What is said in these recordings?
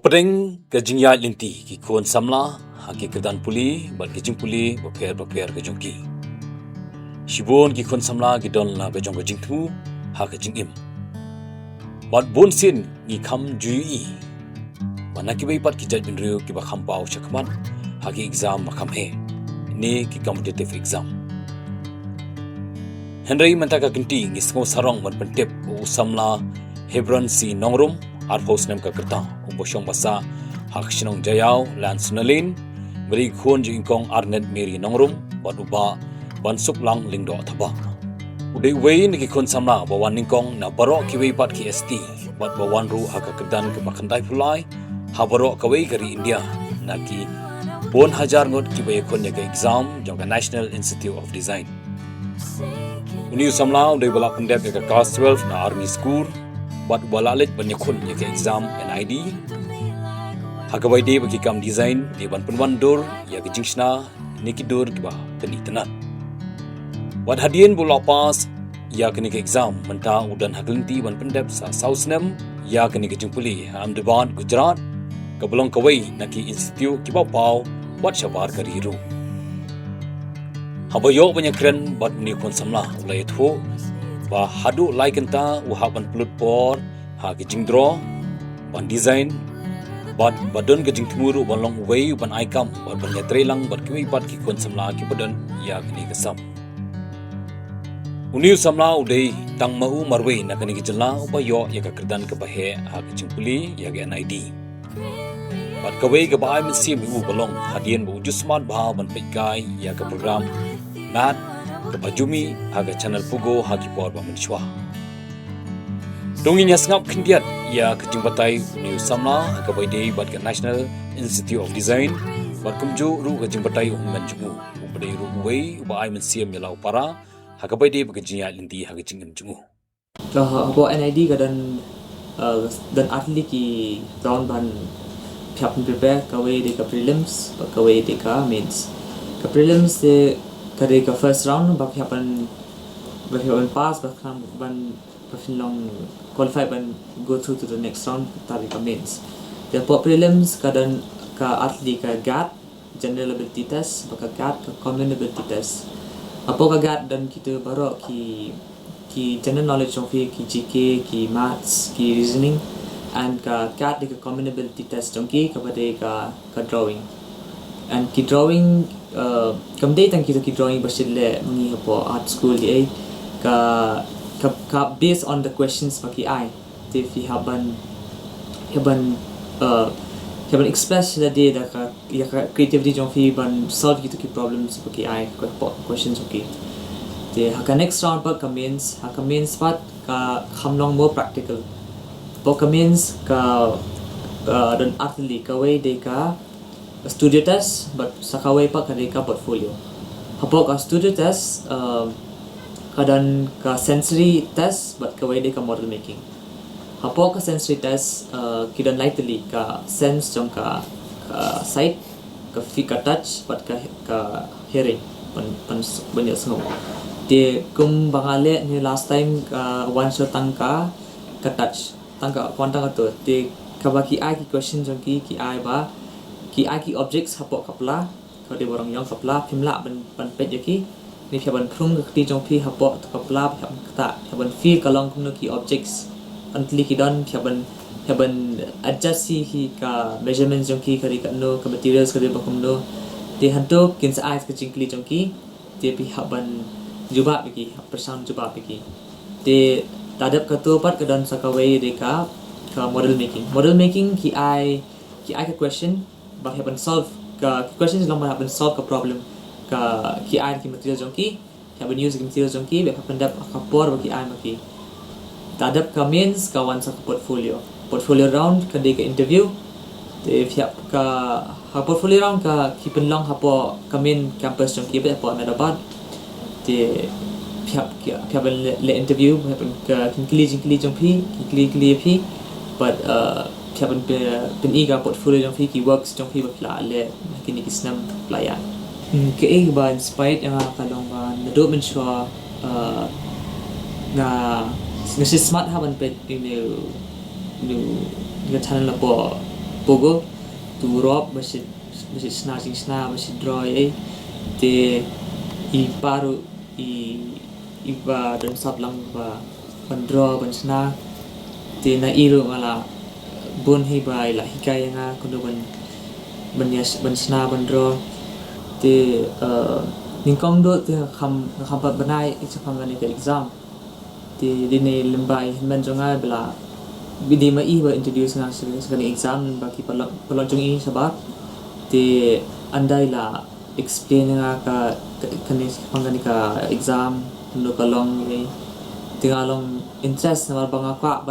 Napdeng ke jingya linti ki kon samla haki kedan puli bat ki jing puli baper ke jongki. Shibon ki kon samla ki don la ke jong jing tu ha ke jing im. Bat bon sin ki kham jui. Mana ki bai pat ki jaj bin riu ki ba kham pau chakman haki exam ma kham he. Ni ki competitive exam. Henry mentaka kinti ngisngo sarong man pentep u samla Hebron si nongrum arpos nem ka kerta umbosong basa hakshinong jayau lan sunalin beri khon jingkong arnet meri nongrum bat uba bansuk lang lingdo thaba udai wei ni ki khon samla bawan ningkong na barok ki wei pat ki st bat bawan ru haka kedan ke bakandai pulai ha barok ka wei kari India na ki bon Hajar Ngut ki wei khon ke exam jong ka National Institute of Design Uni samla udai bala pendep ke class 12 na army school bat balalit banyakun ya ke exam NID hagabai de bagi kam design di ban penwan dor ya ke jingshna niki dor ki ba tani tanan wat hadien bola pas ya ke niki exam menta udan haglinti ban pendep sa sausnem ya ke niki jingpuli Ahmedabad Gujarat ke belong kawai naki institute ki ba pau wat shabar kariru habayo banyakren bat ni kon samla ulai tho ba hadu laikenta uhaban pelut por ha ke jingdro ban design bat badon ke jingtmuru ban long wei ban aikam ban nyatrelang bat ki bat ki kon samla ki badon ya kini kesam uniu samla udei tang mau marwei na kini jela ubayo ya ka kerdan ke bahe ha ke jingpuli ya ke NID bat kawei ke bai mesim u balong hadien bu jusman ba ban pekai ya ke program mat Bajumi haga channel pugo hagi por ba menchwa dongin ya sngap khindiat ya kejing batai new samla haga baidei bat ka National Institute of Design bat kumju ru kejing batai umman jumu ubadei ru wei ba ai mensiam ya lau para haga baidei ba kejing ya linti haga jingin jumu bo NID ka dan atli ki round ban phap prepare ka wei de ka prelims ka wei de ka mains ka prelims de kare ka first round ba happen pass ba kham ban long qualify ban go through to the next round tari ka mains the prelims kadan ka atli ka GAT general ability test ba ka GAT ka common ability test apo ka GAT dan kita baro ki general knowledge of ki GK ki maths ki reasoning and ka GAT ka common ability test jongki ka bade ka drawing and ki drawing kamdei tang kita ki drawing basile mangi hapo art school di ka based on the questions paki ai if you haban express the day da ka ya creativity jong fi ban solve gitu ki problems paki ai questions okay the haka next round pa comments pat ka khamlong mo practical po comments ka dan atli ka way de ka studio test but sakawai pa kadeka portfolio hapo ka studio test kadan ka sensory test but kawai de ka model making hapo ka sensory test kidan lightly ka sense jong ka sight ka feel ka touch but ka hearing pan banyak snow de kum bangale ni last time ka one shot tangka ka touch tangka kwanta ka to de ka baki ai ki question jong ki ai ba ki aki objects hapok kapla ko de borang yang kapla phimla ban pet yaki ni phaban khrum ti jong phi hapok kapla pham ta phaban fi kalong kum ki objects antli ki don phaban adjust hi ka measurements jong ki kari ka no ka materials kari bakum no de hanto kin sa eyes ka jingkli jong ki de pi haban juba biki persan juba biki de tadap ka to pat ka don sakawai de ka model making ki ai ka question ba happen solve ka questions long ba happen solve ka problem ka ki ai ki material jongki happen use ki material jongki ba happen dap ka por ba ki ai ma ki tadap ka means ka one sa portfolio round ka de ka interview de fiap ka ha portfolio round ka ki penlong hapo ka main campus jongki ba hapo Ahmedabad de fiap le interview happen ka kili jongpi kili phi but happen pen iga portfolio jong fi ki works jong fi bakla le kini kisnam pelayan ke ba inspired yang kalong nado men sure na ngasi smart haban pet ini channel po pogo tu rob masih sna sing sna masih draw te I paru iba dan sablang ba ban draw ban sna te na iru mala bun hi ba ila hikaya nga kuno ban yes ban sna ban draw te ningkong do te kham pa banai icha kham ngani ke exam te dine lembai men jonga bela bidi ma I ba introduce nga sekali exam ba ki palong i sabab te andai la explain nga ka kani pangani ka exam no kalong tingalong interest na banga kwa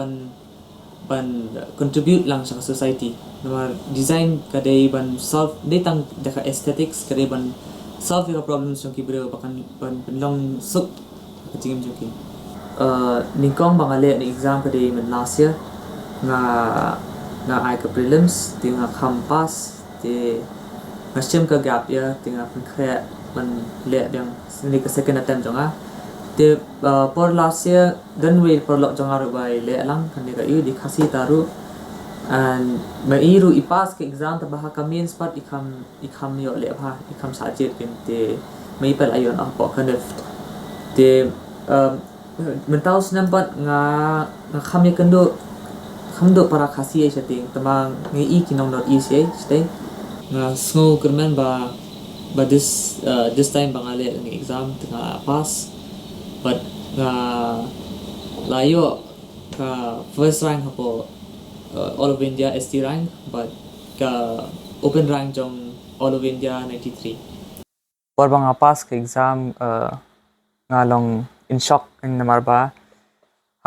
ban contribute lang sa society na design kadai ban solve detang deka aesthetics kadai ban solve your problems yung kibre bakan ban long sup katingim joki ningkong bangale ni exam kadai man last year nga ai ka prelims tinga kampas te ngasem ka gap ya tinga kre man le yang ni ka second attempt jonga te por last year dan we por lok jonga ro bai le lang kan ni ka I di Khasi taru and mairu ipas ke exam ta baha ka main spot ikam yo le bha ikam sajit kin te mai pel ayon po kan te mentau snampat nga kham ye kando para Khasi ai setting tamang ngi I kinong not easy stay nga snow kerman ba this time bangale ng exam tinga pass but nga layo ka first rank hapo all of India ST rank but ka open rank jong all of India 93 por bang pass ke exam nga long in shock in namar ba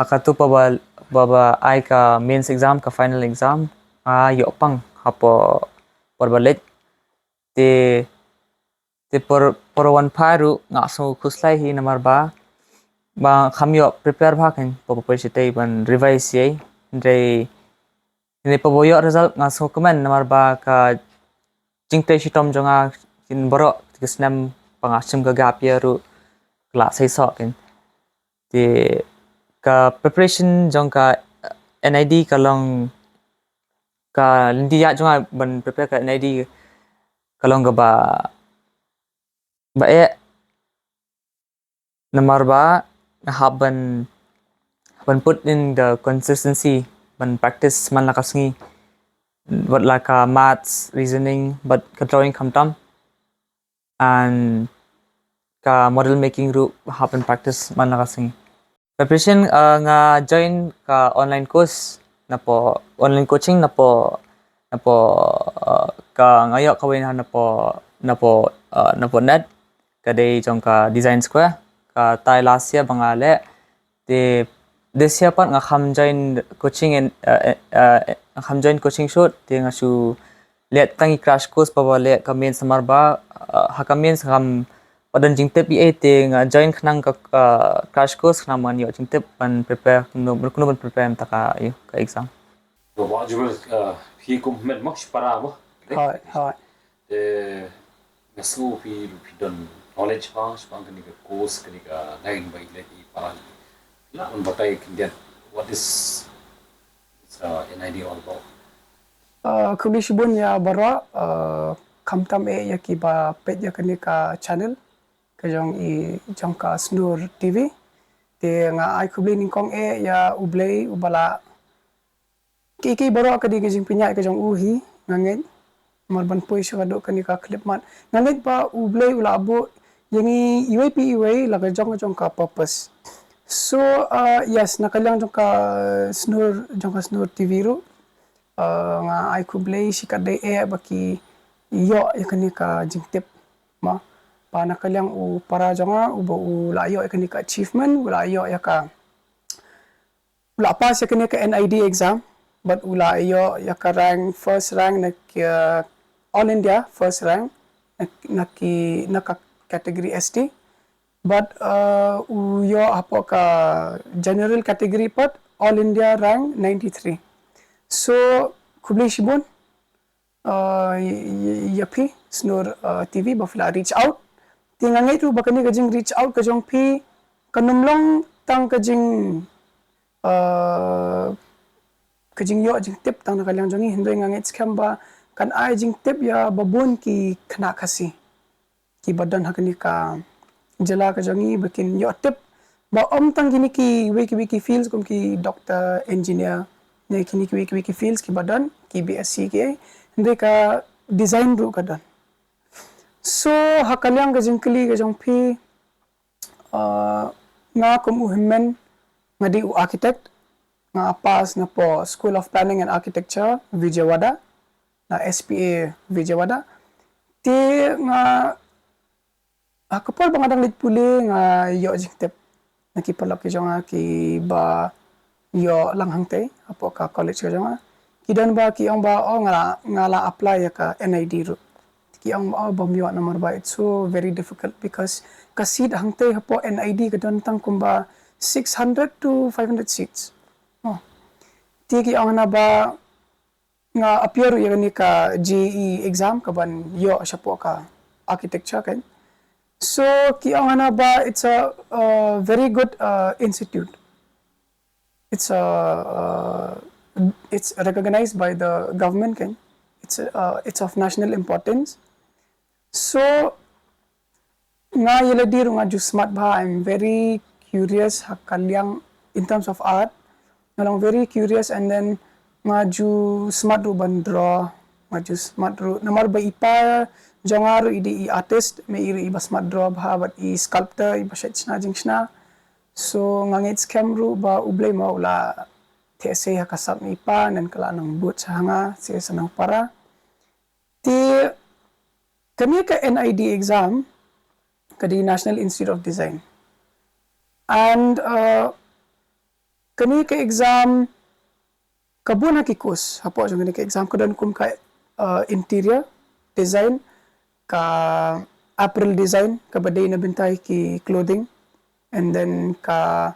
hakatu baba ai ka mains exam ka final exam yo pang hapo por balit te por one paru nga so khuslai hi namar ba khamyo prepare bha kan po persitei ban revise ye dei ne paboyo result nga so comment namar ba ka jingte shitom jonga kin boro kisnam pangasim ga gap year ru class ai so kin te ka preparation jong ka NID kalong ka lindia jonga ban prepare ka NID kalong ga ba namar ba ban put in the consistency ban practice man lakasngi but like maths reasoning but ka drawing kamtam and ka model making ru happen practice man lakasngi preparation nga join ka online course na po online coaching na po ka ngayo kawin na po net kadai jong ka design square ka tai last year bangale te this year pat nga kham join coaching and kham join coaching shoot te nga su let tangi crash course pa wale ka main samar ba hakamin kham padan jingte pi te nga join khnang ka crash course khna man yo jingte pan prepare no ban prepare ta ka exam to wajibul hi kum met mak para bo Hi. nasu fi don knowledge ha spang kani ka course kani ka lain bai le I para la on batai that what is an idea all about Kubishibun ya bara kamtam ya Kiba pet ya kani ka channel kajong jong ka Snur TV te nga ai kubli ningkong ya ublay ubala ki bara kadi kajing pinya kajong uhi ngangen marban poi syado kani ka clip man ngangen pa ublay ulabo yangi iway la kajong ka purpose so yes nakalang jong ka Snur TV ro nga ai kublay sikade baki yo yakani ka jingtip ma pa nakalang u para jonga u layo yakani ka achievement u layo yaka ula pas yakani ka NID exam but ula yo yaka rank first rank na all India first rank naka category ST but yo apo ka general category pat all India rank 93 so kublay shibun yapi Snur TV bafla reach out tingangai tu bakani kajing reach out kajong pi kanumlong tang kajing kajing yo jing tip tang nakalyang jongi hindoi ngangit scam ba kan ai jing tip ya babun ki Khynnah Khasi ki badan hakani ka jela ka jongi bikin yo tip ba om tang gini ki wiki fields kum ki doctor engineer ne kini ki wiki fields ki badan ki BSc ki hindoi ka design ru ka dan so hakalyang ka jingkli ka jong pi nga kum uhimmen ngadi u architect nga pas na po School of Planning and Architecture Vijayawada na SPA Vijayawada ti nga kapal bangadang litpuli nga yo jing tip nakipalap ki jonga ki ba yo langhang te apo ka college ka jonga kidan ba ki ang ba nga la apply ya ka NID ru ki ang bamyo nomor ba it's so very difficult because kasid hangte hapo NID kadan tang kumba 600 to 500 seats tiki ang na ba nga appear yani ka JE exam kaban yo siya po ka architecture kan so ki ang na ba it's a very good institute it's recognized by the government kan it's of national importance so nga yeladir nga ju smart ba I'm very curious hakalyang in terms of art ngalang very curious and then maju smart ru ban draw maju smart ru namar ba ipa jangaru idi artist me iri iba smart draw ba but I sculptor iba shachna jingshna so ngangit scam ru ba ublay mo la tese hakasap ni ipa nan kala nang but sa hanga siya sanang para ti kami ka NID exam kadi National Institute of Design and kami ka exam kabun hakikos hapo jong kami ka exam kadan kum ka interior design ka apparel design ka baday na bintay ki clothing and then ka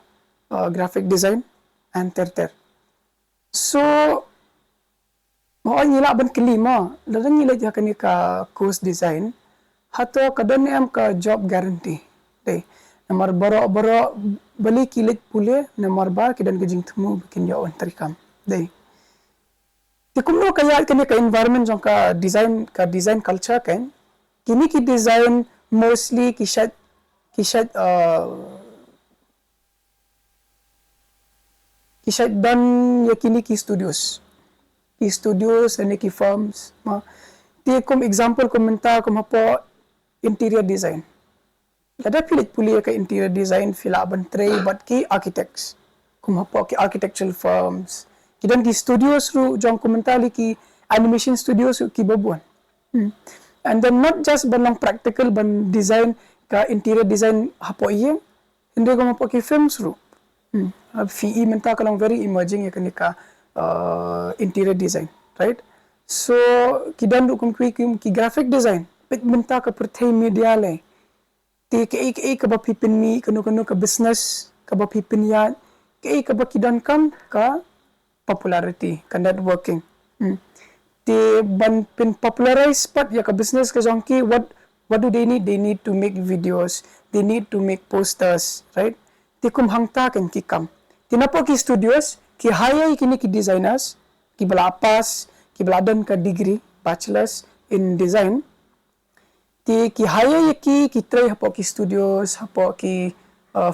graphic design and terter so mo nila ban kelima dadang nila ja kani ka course design hato kadan am ka job guarantee day namar baro bali kilit pule namar ba kidan gajing temu bikin yo antarikam day ti kumno kaya kani ka environment jong ka design culture kan kini ki design mostly kishat dan ya kini ki studios and ki firms ma ti kum example komenta kum hapo interior design ada pilit puli ka interior design fila bantray but ki architects kumapo ki architectural firms kidan ki studios ru jong komentali ki animation studios ki babuan and then not just banang practical ban design ka interior design hapo iye hindi kumapo ki films ru FE menta kalang very emerging ya kanika interior design right so kidan ru kum ki graphic design pit menta ka perthai media le ti ke ka ba pipin mi kanu ka business ka ba pipin ya ke ka ba kidan kam ka popularity ka networking ti ban pin popularize pat ya ka business ka jongki what do they need to make videos they need to make posters right ti kum hangta kan ki kam tinapo ki studios ki hire kini ki designers ki balapas ki baladan ka degree bachelors in design ti ki hire ki try hapo ki studios hapo ki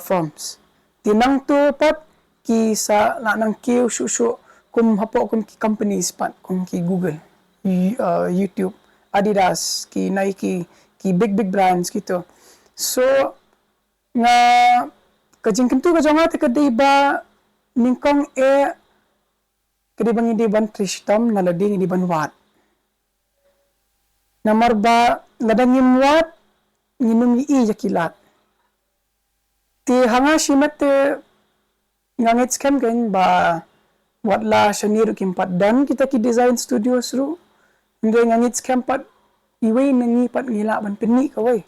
firms tinang tu pat ki sa nang ki shushu kum hapo kum ki companies pat kum ki Google YouTube Adidas ki Nike ki big brands gitu so nga kajing kentu ka jonga te kadai ba ningkong kadai bang hindi ban trishtam na lading hindi ban wat namar ba ladang yimwat nginum yi yakilat ti hanga shimat te ngangit scam kan ba watla shanir kimpat dan kita ki design studios ru hindi ngangit scam pat iway nangi pat ngila ban pinni kawai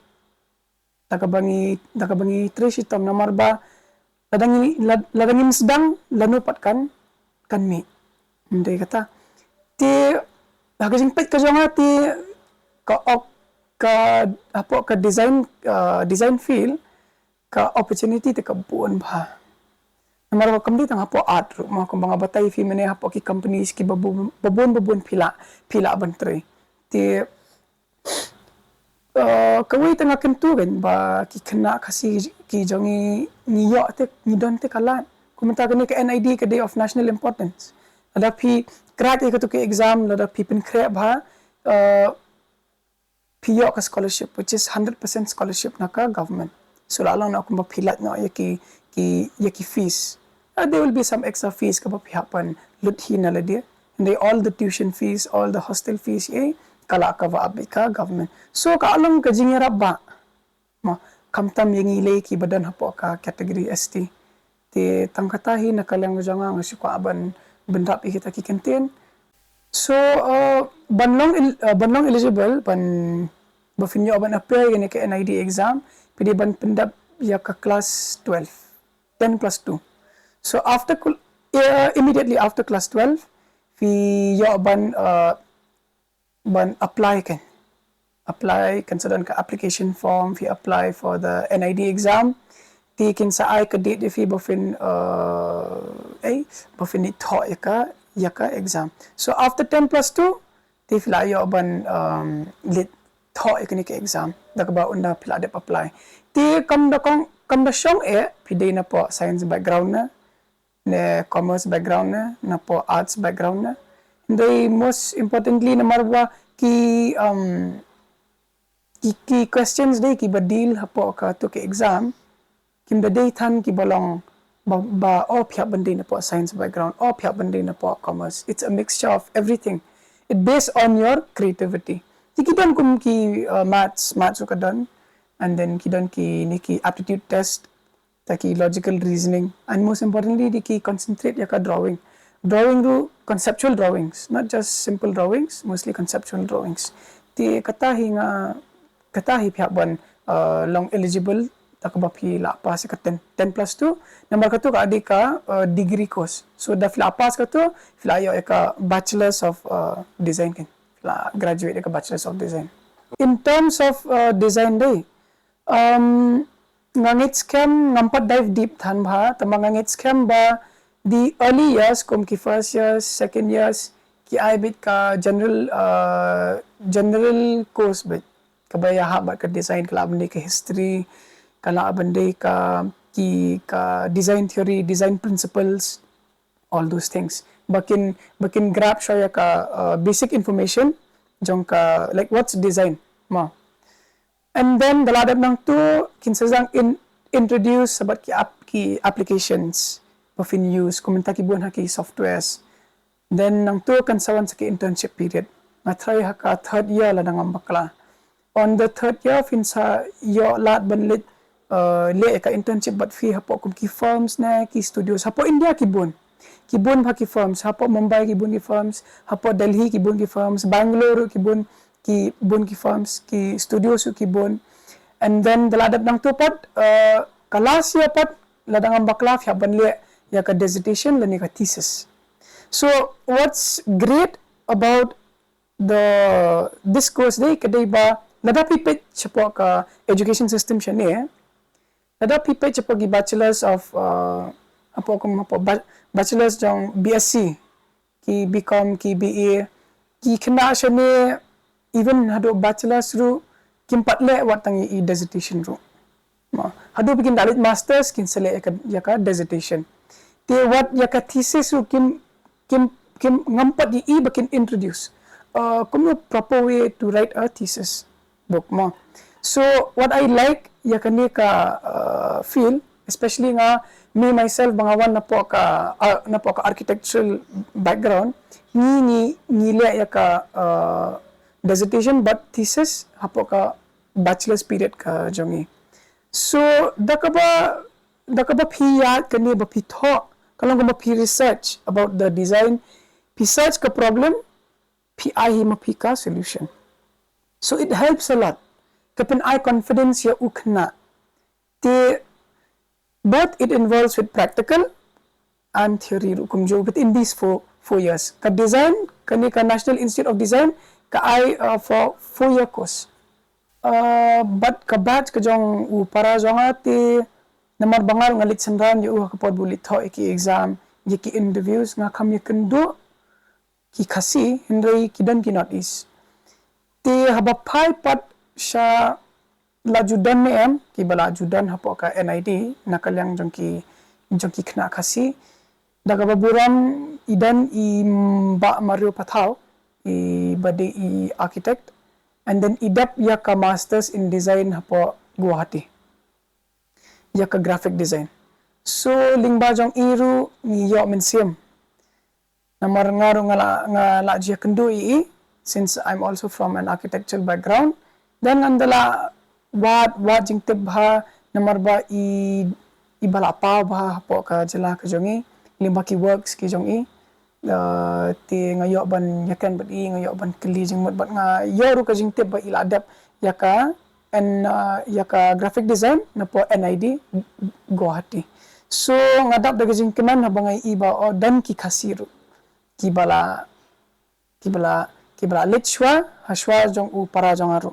dakabangi trishitam namar ba ladang sedang lanu pat kan mi hindi kata ti hagajing pet ka jonga ti ka design field ka opportunity te kabuan ba Namar ko kamdi tang hapo art ru ma ko banga batai fi mene hapo ki companies ki babon pila bantre ti kawai tanga kentu kan ba ki Khynnah Khasi ki jongi niyo te nidon te kalan kumenta kani ke NID ke day of national importance ada phi crack ek to ke exam lada phi pin khre bha phi ka scholarship which is 100% scholarship na ka government so la lang na kumba philat no yaki fees there will be some extra fees ka phi hapan lut hi na la dia and they all the tuition fees all the hostel fees kala ka va abika government so ka alam ka jingera ba ma kamtam yangi le ki badan hapo ka category ST te tangkata hi nakalang janga ngasi ko aban bendap kita ki kenten so banlong eligible ban bafinyo ban apply ni ke NID exam pidi ban pendap ya ka class 12 10 plus 2 so after immediately after class 12 we yo ban apply kan sedang ka application form we apply for the NID exam ti kin sa ai ka date fi bofin bofin ni tho ya ka exam so after 10 plus 2 ti fila yo ban lit tho ikani ka exam da ka ba unda fila de apply ti kam da shong fi de na po science background na ne commerce background na po arts background na they most importantly na marwa ki questions day ki badil hapo ka to ke exam kim da day than ki bolong ba phya bande na po science background phya bande na po commerce it's a mixture of everything it based on your creativity ki don kum ki maths ka don and then ki don ki niki aptitude test taki logical reasoning and most importantly ki concentrate ya ka drawing ru conceptual drawings not just simple drawings mostly conceptual drawings ti kata hi phya ban long eligible takaba phi la pass ka 10 plus 2 number ka to ka adika degree course so da fla pass ka to fla yo ka bachelors of design kan fla graduate ka bachelors of design in terms of design day ngangit scam ngampat dive deep than bha tamangangit scam ba the early years kum ki first years second years ki ai bit ka general course bit kabaya ha ba ka design kala bande ka history kala bande ka design theory design principles all those things bakin grab shoya ka basic information jong ka like what's design ma and then daladap nang tu kinsazang introduce sabat ki applications of in use kumenta ki buan haki softwares then nang tu kan sawan sa ki internship period na try haka third year la nang bakla on the third year fin sa yo lat banlit le ka internship but fi hapo kum ki firms na ki studios hapo India ki bun bha ki firms hapo Mumbai ki bun ki firms hapo Delhi ki bun ki firms Bangalore ki bun ki firms ki studios ki bun and then daladap nang tu pat kalas ya pat ladang bakla fi banle ya ka dissertation lani ka thesis so what's great about this course day kadai ba lada pipet chapo ka education system shane lada pipet chapo ki bachelors of bachelors jong BSc ki BCom ki BA ki Khynnah shane even hado bachelors ru kimpat le watang i dissertation ru hado bikin dalit masters kin sele ya ka dissertation te what ya ka thesis ru kim ngampat i bakin introduce kuma proper way to write a thesis book ma so what I like ya ka ni ka feel especially nga me myself bangawan na po ka architectural background ni le ya ka dissertation but thesis hapo ka bachelor's period ka jongi so dakaba phi yad kani ba phi tho kalong ba phi research about the design phi search ka problem phi ai hi ma phi ka solution so it helps a lot kapin I confidence ya ukna te both it involves with practical and theory rukum jo within these four years ka design kani ka National Institute of Design ka I for 4-year course but ka batch ka jong para jonga te namar bangar ngalit sendran yu kapod bulit tho iki exam ki interviews nga kam kendo ki Khasi hindai kidan ki not is te haba pai pat sha lajudan ne em ki bala judan hapo ka NID nakalyang jongki Khynnah Khasi daga baburam idan I ba Mario Pathau I bade I architect and then idap ya ka masters in design hapo Guwahati ya ka graphic design so lingba jong iru ni yo min sim namar ngaru ngala jia kendo I since I'm also from an architectural background then andala wat jing tib bha namar ba I bala pa bha hapo ka jela ka jongi limba ki works ki jongi ti ngayo ban yakan bat I ngayo ban keli jing mat bat nga yoru ka jing tib ba ila adap yaka and yaka graphic design na po NID Guwahati so ngadap daga jing keman habangai iba o dan ki Khasi ru kibala lechwa hashwa jong u para jong aru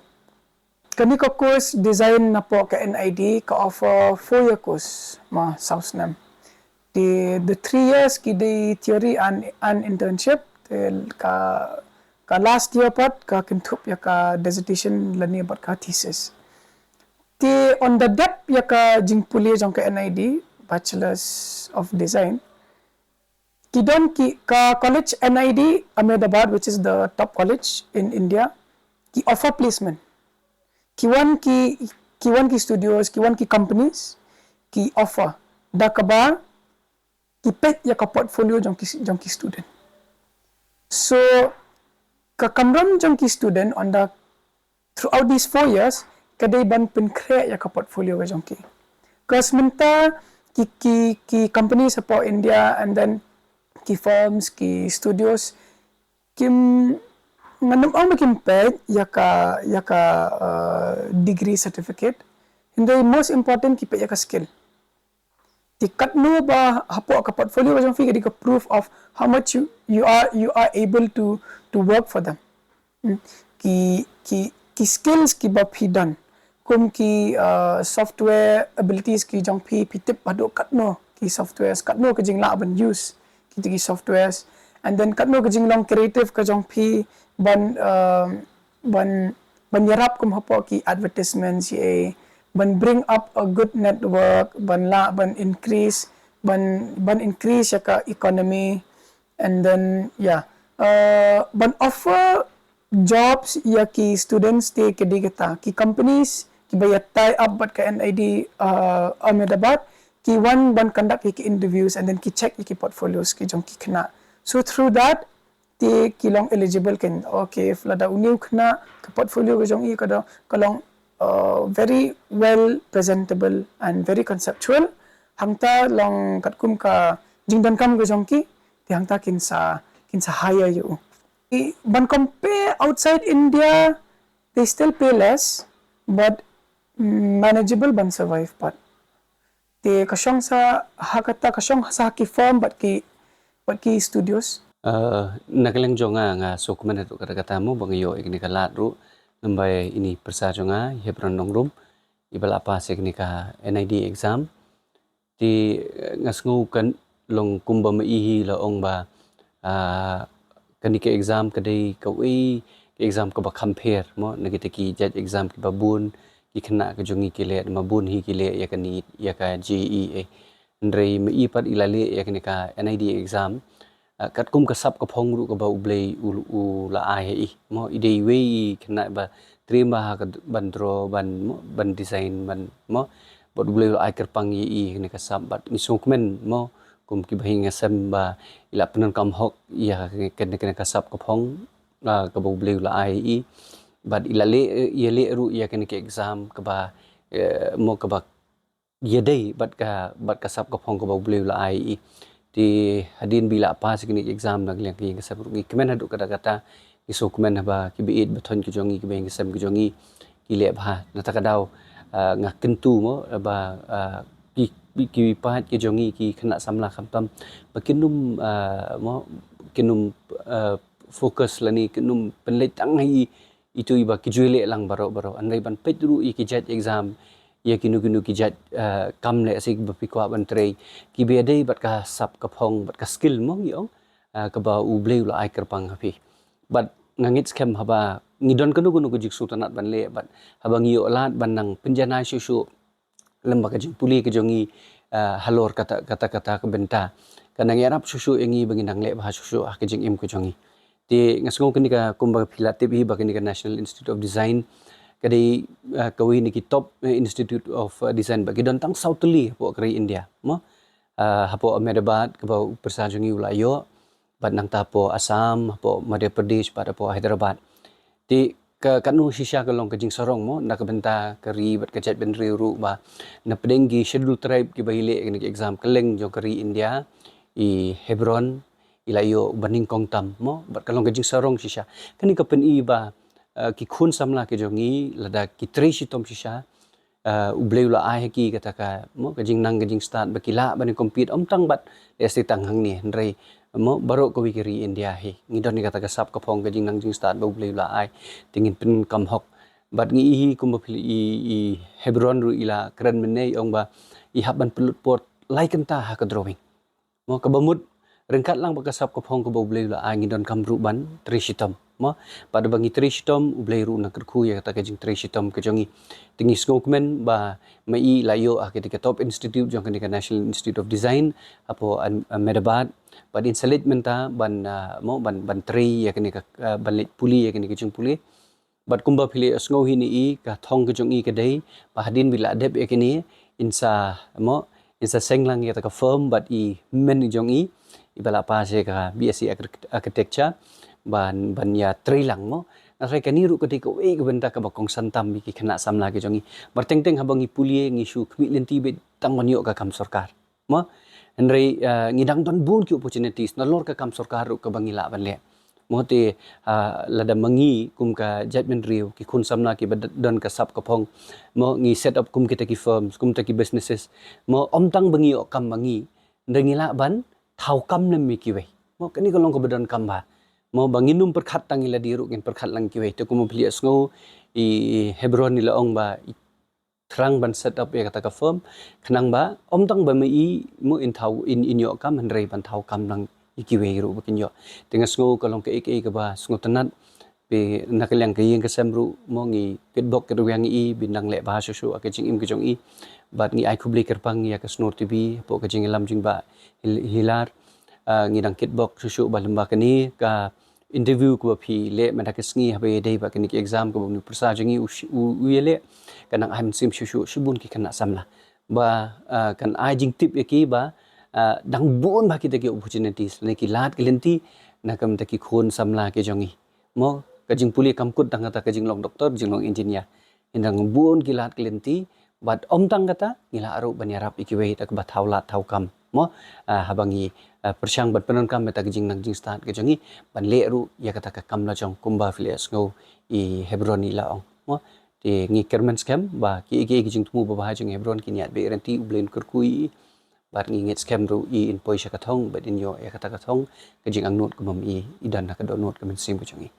kami ka course design na po ka NID ka offer 4-year course ma South Nam the 3 years ki the theory and internship ka last year pat ka kintup ya ka dissertation lani bat ka thesis ti on the depth ya ka jingpuli jong ka NID Bachelors of Design Kidon ki ka college NID Ahmedabad which is the top college in India ki offer placement kiwan ki studios kiwan ki companies ki offer da kaba ki pet ya ka portfolio jong ki student so ka kamram jong ki student on the throughout these 4 years kadai ban pen create ya ka portfolio jong ki kasmenta ki companies support India and then ki firms ki studios kim manam ang makin pet yaka degree certificate hindai most important ki pet yaka skill ti katno ba hapo ka portfolio ba jong fi ka proof of how much you are able to work for them ki skills ki ba phi dan kum ki software abilities ki jong phi pitip bado katno ki softwares katno ka jing la ban use ki softwares and then katno ka jing long creative ka jong phi ban yarap kum hapo ki advertisements ye ban bring up a good network ban increase ya ka economy and then ban offer jobs ya ki students te kedigata ki companies ki bayat tie up bat ka NID Ahmedabad ki one ban conduct ki interviews and then ki check ki portfolios ki jong ki Khynnah so through that ti kilong eligible ken okay if lada uniu Khynnah ka portfolio ko jong I kada kalong very well presentable and very conceptual hangta long katkum ka jingdan kam ko jong ki ti hangta kinsa hire you ban compare outside India they still pay less but manageable ban survive pat ti kasyong sa hakata kasyong sa ki firm bat ki studios nakalang jonga nga sukuman itu kata-kata mo bangayo igni kalat ru nambay ini persa jonga hebron nongrum ibal apa sekni ka NID exam ti ngasngu kan long kumba maihi la ong ba kani ke exam kadai kawi ke exam ka ba compare mo nagite ki judge exam ki babun ki Khynnah ka jongi ki le mabun hi ki le ya kani ya ka JEA ndrei mai pat ilale ya kani ka NID exam kat kum kasap ka phong ru ka ba ublei u la ai mo idei we Khynnah ba terima ha bandro ban design ban mo bot ublei ai kerpang yi ni kasap bat ni sukmen mo kum ki bahinga sem ba ila penan kam hok ya ken kasap ka phong ka ba ublei la ai bat ilale yele ru ya ken ke exam ka ba mo ka ba yedei bat kasap ka phong ka ba ublei la ai ti hadin bila pas kini exam nagliang ki kasap ru kemen hadu kata-kata iso kemen ba ki biit bathon ki jongi ki beng sem ki jongi ki le ba nata kadau nga kentu mo ba ki pahat ki jongi ki Khynnah samla khamtam bakinum mo kinum fokus lani kinum penlet tangai itu iba ki juile lang baro andai ban petru ki jet exam ya kinu ki jat kam le asik bapikwa bantrei ki bedei bat ka sap ka phong bat ka skill mo yong ka ba u bleu la ai kerpang hapi but ngangit scam haba ngidon kanu ko jiksu tanat ban le but haba ngiyo lat ban nang penjana susu lemba ka jing puli ke jongi halor kata ke benta kana ngerap susu engi banginang le bah susu ke jing im ko jongi ti ngasngong kini ka kumba pilatip hi bakini ka National Institute of Design kadai kawi ni ki top Institute of Design bagi don tang Southly po kri India mo hapo Ahmedabad ka ba persajongi ulayo bat nang tapo Assam hapo Madhya Pradesh pada po Hyderabad ti ka kanu shisha ka long ka jing sorong mo nakabenta kari bat ka chat ben ru ba Napdeng gi schedule tribe ki bahile ni exam keleng jo kari India i Hebron ilayo baning kong tam mo bat kalong ka jing sorong shisha kani ka pen i ba ki khun samla ke jongi lada ki tre shitom shisha ubleu la ai ki kata ka mo ka jing nang ka jing start bakila bani compete tang bat esti tang hang ni ndrei mo baro ko wikiri India hi ngidon ni kata ka sap ka phong ka jing nang jing start ba ubleu la ai tingin pen kam hok bat ngi hi kum phili i Hebron ru ila kran menei ong ba i haban pelut port like ta ha ka drawing mo ka bamut rengkat lang bakasap ko phong ko ubleu la ai ngidon kam ru ban tre shitom mo pada bangi tre shitom ubleu ru na kerku ya kata ka jing tre shitom ka jongi tingi skokmen ba mai layo ketika top institute jong ketika National Institute of Design apo Ahmedabad badin salit menta ban mo ban tre ya kenika ban puli ya kenika jing puli bat kumba phili asngo hi ni ka thong ka jong i ka dei bahadin bila dep ya kini insa mo insa senglang ya ka firm but i men jong i ibala pa se ka BSc architecture ban ya tre lang mo nasai kani ru ketika we ka benta ka bakong santam bi ki khana samla ke jongi berteng teng habangi pulie ngi su khmi lenti be tang manyo ka kam sarkar mo andrei ngidang don bun ki opportunities na lor ka kam sarkar ru ka bangi la ban le mo te lada mangi kum ka judgment riu ki khun samna ki don ka sap ka phong mo ngi set up kum kita ki firms kum ta ki businesses mo om tang bangi o kam mangi ndeng la ban thau kam na mi ki we mo kani ka long ko bedon kam ba mo banginum perkhat tangi la diru ngin perkhat lang ki we to kum pli asngo i Hebron ni la ong ba thrang ban set up ya kata ka firm khnang ba om tang ba mai mo in thau in yo kam handrei ban thau kam lang ikiwe ru bakin yo tinga sngo ka long ka ek ka ba sngo tanat pe nakalang ka yeng ka samru mo ngi kitbok ka ruang i binang le ba su ka jing im ka jong i bat ngi ai khubli kerpang ya ka snor tv po ka jing lam jing ba hilar ngi dang kitbok su ba lamba kani ka interview ko phi le ma ka sngi ha be dei ba kani ki exam ko ni prasa jingi u yele kanang am sim su subun ki kana samla ba kan ai jing tip ki ba dang bon ba ki te ki opportunities le ki lat kelenti na kam te ki khon samla ke jongi mo ka jing puli kam kut dang ta ka jing long doctor jing long engineer indang bon ki lat kelenti bat om tang kata ngila aru banyarap ikiwe ta ba thaulat thau kam mo habangi persyang bat penon kam ta jing nang jing start ke jongi ban le ru ya kata ka kam la jong kumba filias ngo i Hebron ni la ong mo ti ngi kermen scam ba ki jing tumu ba jing Hebron ki niat be renti ublen kurkui bat ngi ngit scam ru i in poisha ka thong bat in yo ya kata ka thong ka jing ang not kumam i idan na ka do not ka men sim ko jongi